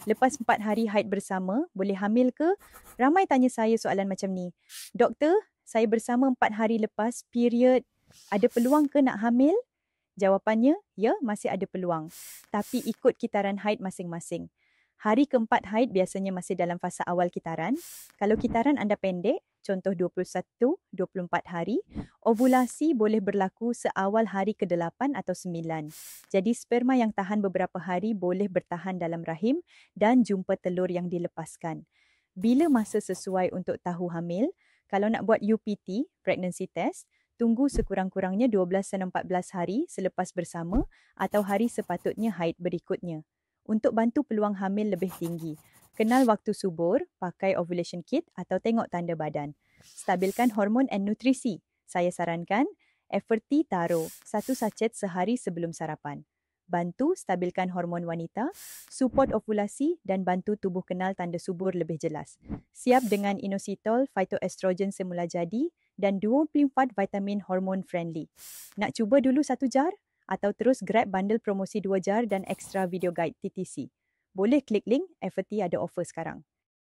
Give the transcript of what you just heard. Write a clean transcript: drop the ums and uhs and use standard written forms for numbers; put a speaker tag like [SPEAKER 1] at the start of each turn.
[SPEAKER 1] lepas 4 hari haid bersama, boleh hamil ke? Ramai tanya saya soalan macam ni. Doktor, saya bersama 4 hari lepas period, ada peluang ke nak hamil? Jawapannya, ya, masih ada peluang. Tapi ikut kitaran haid masing-masing. Hari keempat haid biasanya masih dalam fasa awal kitaran. Kalau kitaran anda pendek, contoh 21-24 hari, ovulasi boleh berlaku seawal hari ke-8 atau 9. Jadi sperma yang tahan beberapa hari boleh bertahan dalam rahim dan jumpa telur yang dilepaskan. Bila masa sesuai untuk tahu hamil? Kalau nak buat UPT, pregnancy test, tunggu sekurang-kurangnya 12-14 hari selepas bersama atau hari sepatutnya haid berikutnya. Untuk bantu peluang hamil lebih tinggi, kenal waktu subur, pakai ovulation kit atau tengok tanda badan. Stabilkan hormon dan nutrisi. Saya sarankan, Efferti Taro, 1 sachet sehari sebelum sarapan. Bantu stabilkan hormon wanita, support ovulasi dan bantu tubuh kenal tanda subur lebih jelas. Siap dengan inositol, phytoestrogen semula jadi dan 24 vitamin hormon friendly. Nak cuba dulu 1 jar? Atau terus grab bundle promosi 2 jar dan extra video guide TTC. Boleh klik link, Efferti ada offer sekarang.